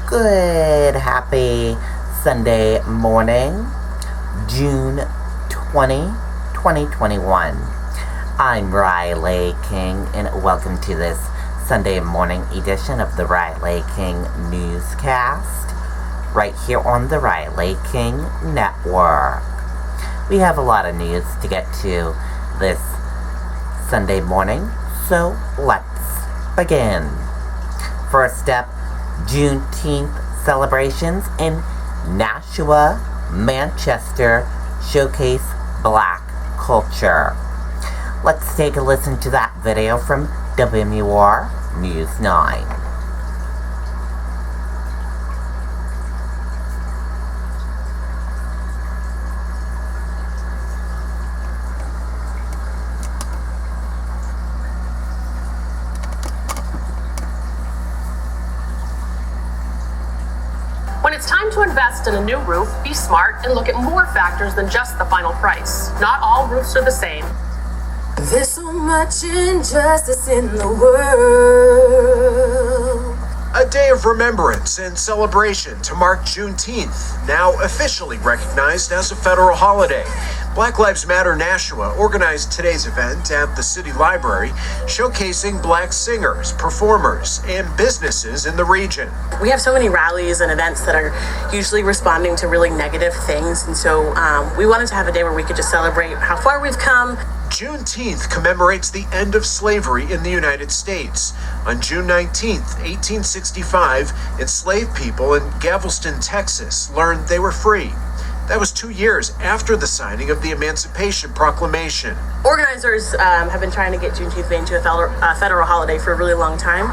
Good, happy Sunday morning, June 20, 2021. I'm Riley King, and welcome to this Sunday morning edition of the Riley King Newscast, right here on the Riley King Network. We have a lot of news to get to this Sunday morning, so let's begin. First up, Juneteenth celebrations in Nashua, Manchester showcase Black culture. Let's take a listen to that video from WMUR News 9. When it's time to invest in a new roof, be smart and look at more factors than just the final price. Not all roofs are the same. There's so much injustice in the world. A day of remembrance and celebration to mark Juneteenth, now officially recognized as a federal holiday. Black Lives Matter Nashua organized today's event at the City Library, showcasing Black singers, performers, and businesses in the region. We have so many rallies and events that are usually responding to really negative things, and so we wanted to have a day where we could just celebrate how far we've come. Juneteenth commemorates the end of slavery in the United States. On June 19th, 1865, enslaved people in Galveston, Texas, learned they were free. That was 2 years after the signing of the Emancipation Proclamation. Organizers have been trying to get Juneteenth made into a federal holiday for a really long time.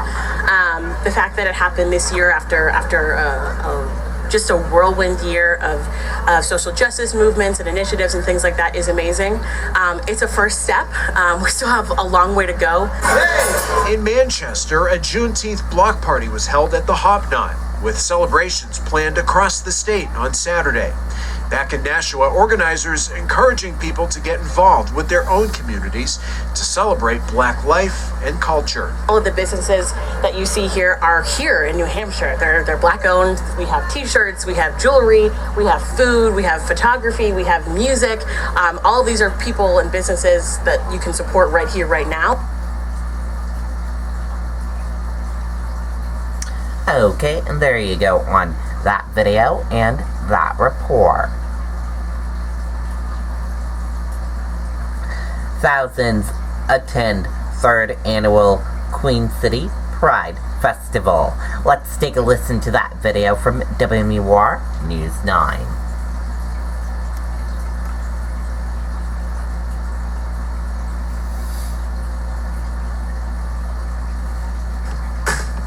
The fact that it happened this year after just a whirlwind year of social justice movements and initiatives and things like that is amazing. It's a first step. We still have a long way to go. In Manchester, a Juneteenth block party was held at the Hopknot, with celebrations planned across the state on Saturday. Back in Nashua, organizers encouraging people to get involved with their own communities to celebrate Black life and culture. All of the businesses that you see here are here in New Hampshire. They're Black owned. We have t-shirts, we have jewelry, we have food, we have photography, we have music. All of these are people and businesses that you can support right here, right now. Okay, and there you go on that video and that report. Thousands attend 3rd Annual Queen City Pride Festival. Let's take a listen to that video from WMUR News 9.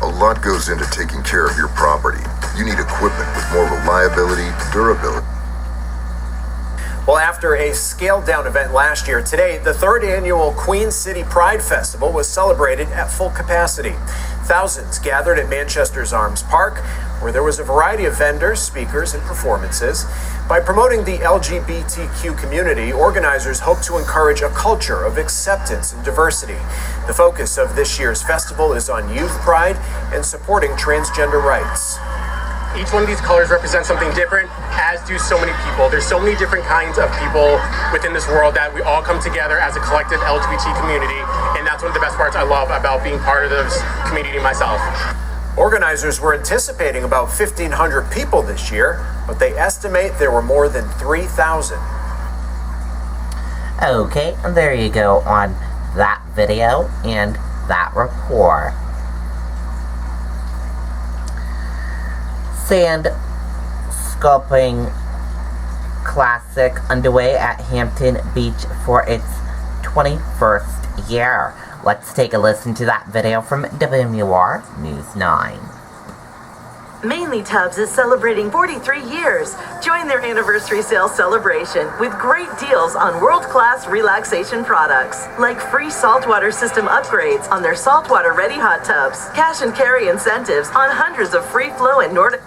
A lot goes into taking care of your property. You need equipment with more reliability, durability. Well, after a scaled-down event last year, today, the 3rd Annual Queen City Pride Festival was celebrated at full capacity. Thousands gathered at Manchester's Arms Park, where there was a variety of vendors, speakers, and performances. By promoting the LGBTQ community, organizers hope to encourage a culture of acceptance and diversity. The focus of this year's festival is on youth pride and supporting transgender rights. Each one of these colors represents something different, as do so many people. There's so many different kinds of people within this world that we all come together as a collective LGBT community, and that's one of the best parts I love about being part of this community myself. Organizers were anticipating about 1,500 people this year, but they estimate there were more than 3,000. Okay, and there you go on that video and that report. Sand Sculpting Classic underway at Hampton Beach for its 21st year. Let's take a listen to that video from WMUR News 9. Mainly Tubs is celebrating 43 years. Join their anniversary sales celebration with great deals on world-class relaxation products, like free saltwater system upgrades on their saltwater-ready hot tubs, cash and carry incentives on hundreds of free-flow and Nordic.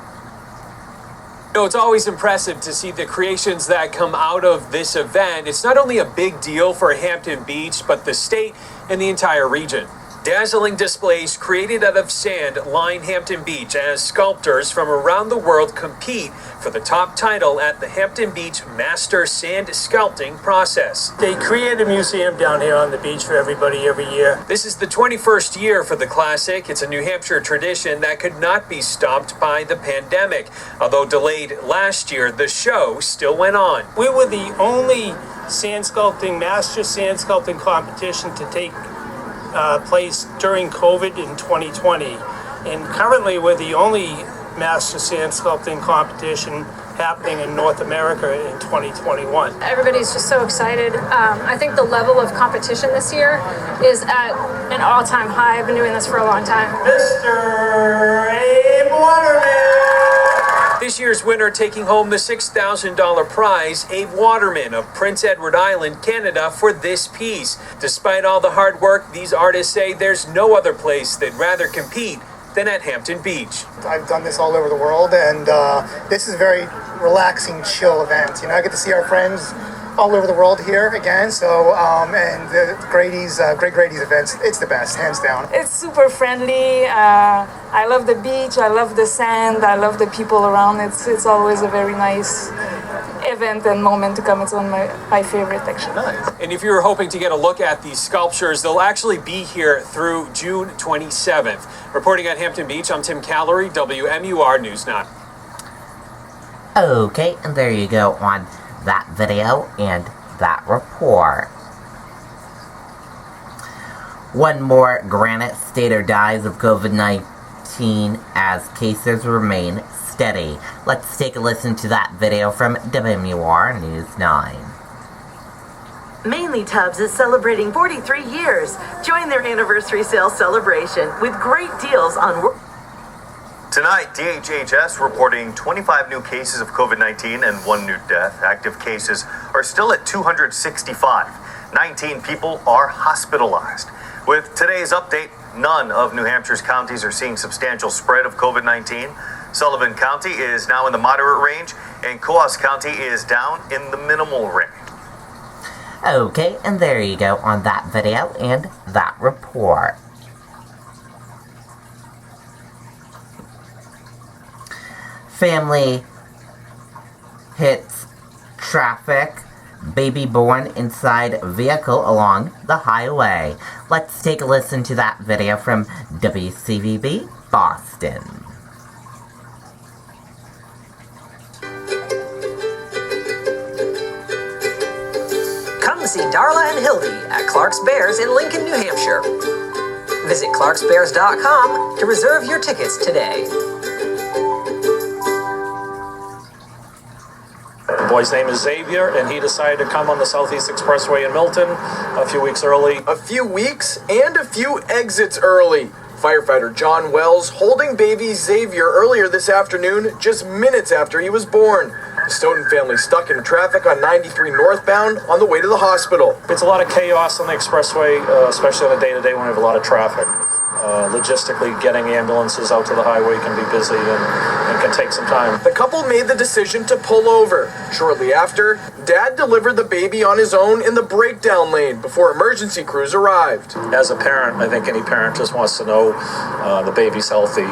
It's always impressive to see the creations that come out of this event. It's not only a big deal for Hampton Beach, but the state and the entire region. Dazzling displays created out of sand line Hampton Beach as sculptors from around the world compete for the top title at the Hampton Beach Master Sand Sculpting process. They create a museum down here on the beach for everybody every year. This is the 21st year for the classic. It's a New Hampshire tradition that could not be stopped by the pandemic. Although delayed last year, the show still went on. We were the only master sand sculpting competition to take place during COVID in 2020. And currently we're the only master sand sculpting competition happening in North America in 2021. Everybody's just so excited. I think the level of competition this year is at an all-time high. I've been doing this for a long time. Mr. Abe Waterman! This year's winner taking home the $6,000 prize, Abe Waterman of Prince Edward Island, Canada, for this piece. Despite all the hard work, these artists say there's no other place they'd rather compete than at Hampton Beach. I've done this all over the world, and this is a very relaxing, chill event. You know, I get to see our friends all over the world here again. So, and the Grady's, Great Grady's events, it's the best, hands down. It's super friendly. I love the beach. I love the sand. I love the people around. It's always a very nice event and moment to come. It's one of my favorite, actually. Nice. And if you're hoping to get a look at these sculptures, they'll actually be here through June 27th. Reporting at Hampton Beach, I'm Tim Callery, WMUR News 9. Okay, and there you go on that video and that report. One more Granite Stater dies of COVID-19 as cases remain steady. Let's take a listen to that video from WMUR News 9. Mainly Tubs is celebrating 43 years. Join their anniversary sales celebration with great deals on... Tonight, DHHS reporting 25 new cases of COVID-19 and 1 new death. Active cases are still at 265. 19 people are hospitalized. With today's update, none of New Hampshire's counties are seeing substantial spread of COVID-19. Sullivan County is now in the moderate range, and Coos County is down in the minimal range. Okay, and there you go on that video and that report. Family hits traffic, baby born inside vehicle along the highway. Let's take a listen to that video from WCVB Boston. Come see Darla and Hildy at Clark's Bears in Lincoln, New Hampshire. Visit clarksbears.com to reserve your tickets today. The boy's name is Xavier, and he decided to come on the Southeast Expressway in Milton a few weeks early. A few weeks and a few exits early. Firefighter John Wells holding baby Xavier earlier this afternoon, just minutes after he was born. The Stoughton family stuck in traffic on 93 northbound on the way to the hospital. It's a lot of chaos on the expressway, especially on a day-to-day when we have a lot of traffic. Logistically, getting ambulances out to the highway can be busy and can take some time. The couple made the decision to pull over. Shortly after, Dad delivered the baby on his own in the breakdown lane before emergency crews arrived. As a parent, I think any parent just wants to know the baby's healthy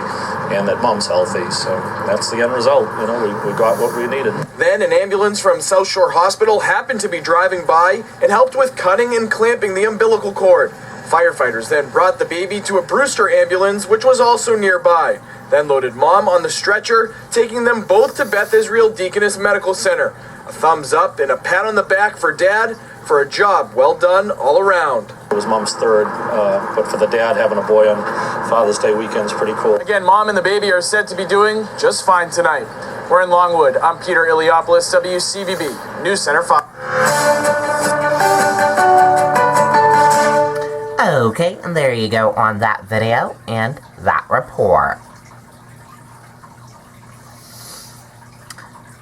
and that mom's healthy. So that's the end result. You know, we got what we needed. Then an ambulance from South Shore Hospital happened to be driving by and helped with cutting and clamping the umbilical cord. Firefighters then brought the baby to a Brewster ambulance, which was also nearby. Then loaded Mom on the stretcher, taking them both to Beth Israel Deaconess Medical Center. A thumbs up and a pat on the back for Dad for a job well done all around. It was Mom's third, but for the dad, having a boy on Father's Day weekend is pretty cool. Again, Mom and the baby are said to be doing just fine tonight. We're in Longwood. I'm Peter Iliopoulos, WCVB News Center 5. Okay, and there you go on that video and that report.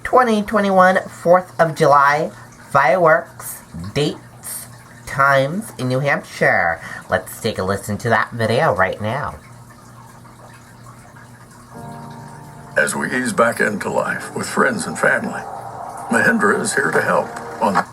2021 4th of July fireworks, dates, times in New Hampshire. Let's take a listen to that video right now. As we ease back into life with friends and family, Mahindra is here to help on the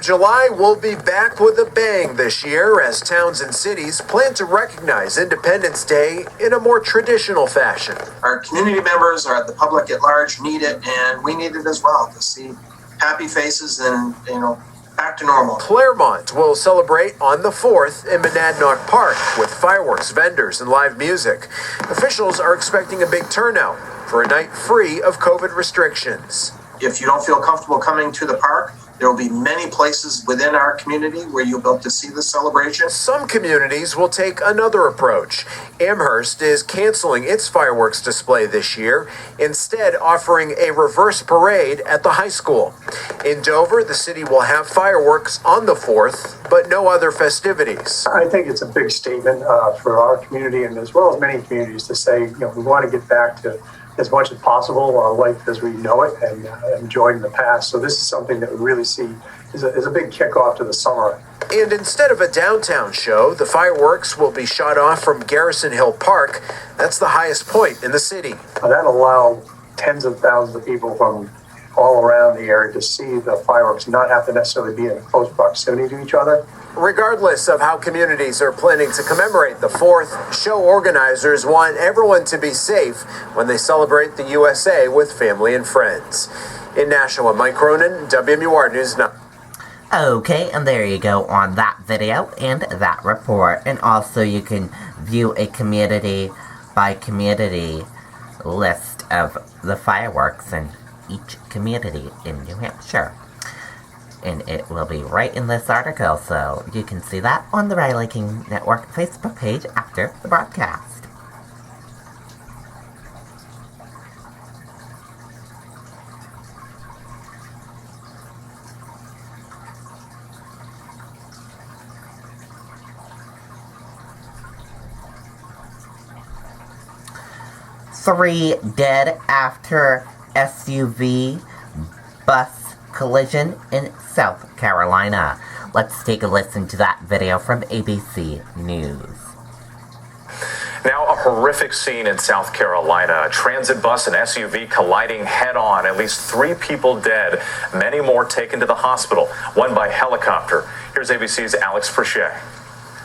July will be back with a bang this year as towns and cities plan to recognize Independence Day in a more traditional fashion. Our community members, the public at large need it, and we need it as well to see happy faces and, back to normal. Claremont will celebrate on the 4th in Monadnock Park with fireworks, vendors, and live music. Officials are expecting a big turnout for a night free of COVID restrictions. If you don't feel comfortable coming to the park, there will be many places within our community where you'll be able to see the celebration. Some communities will take another approach. Amherst is canceling its fireworks display this year, instead offering a reverse parade at the high school. In Dover, the city will have fireworks on the 4th, but no other festivities. I think it's a big statement for our community and as well as many communities to say, we want to get back to as much as possible life as we know it and enjoyed in the past. So this is something that we really see is a big kickoff to the summer. And instead of a downtown show, the fireworks will be shot off from Garrison Hill Park. That's the highest point in the city. That allows tens of thousands of people from all around the area to see the fireworks, not have to necessarily be in close proximity to each other. Regardless of how communities are planning to commemorate the 4th, show organizers want everyone to be safe when they celebrate the USA with family and friends. In Nashua, Mike Cronin, WMUR News 9. Okay, and there you go on that video and that report. And also you can view a community by community list of the fireworks in each community in New Hampshire. And it will be right in this article, so you can see that on the Riley King Network Facebook page after the broadcast. Three dead after SUV bus collision in South Carolina. Let's take a listen to that video from ABC News. Now, a horrific scene in South Carolina. A transit bus and SUV colliding head-on. At least 3 people dead. Many more taken to the hospital. One by helicopter. Here's ABC's Alex Frichet.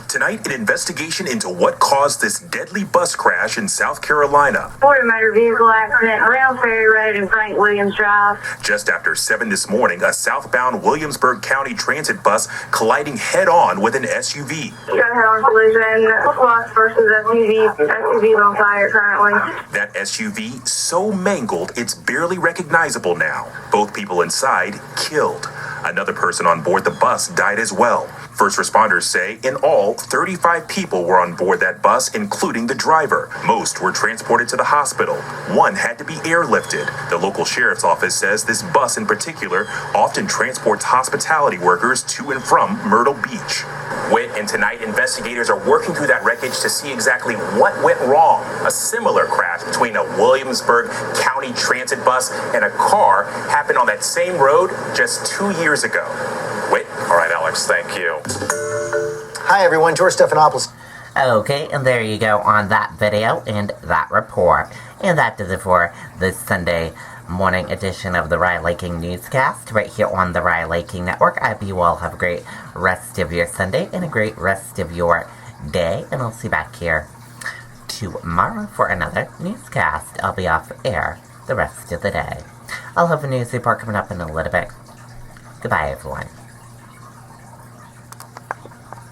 Tonight, an investigation into what caused this deadly bus crash in South Carolina. Ford motor vehicle accident around Ferry Road and Frank Williams Drive. Just after 7 this morning, a southbound Williamsburg County transit bus colliding head-on with an SUV. Got a head-on collision, bus versus SUV. SUV's on fire currently. That SUV so mangled it's barely recognizable now. Both people inside killed. Another person on board the bus died as well. First responders say in all, 35 people were on board that bus, including the driver. Most were transported to the hospital. One had to be airlifted. The local sheriff's office says this bus in particular often transports hospitality workers to and from Myrtle Beach. Whit, and tonight investigators are working through that wreckage to see exactly what went wrong. A similar crash between a Williamsburg County transit bus and a car happened on that same road just 2 years ago. Whit, all right, Alex, thank you. Hi, everyone. George Stephanopoulos. Okay, and there you go on that video and that report. And that does it for this Sunday morning edition of the Riley King Newscast right here on the Riley King Network. I hope you all have a great rest of your Sunday and a great rest of your day. And I'll see you back here tomorrow for another newscast. I'll be off air the rest of the day. I'll have a news report coming up in a little bit. Goodbye, everyone.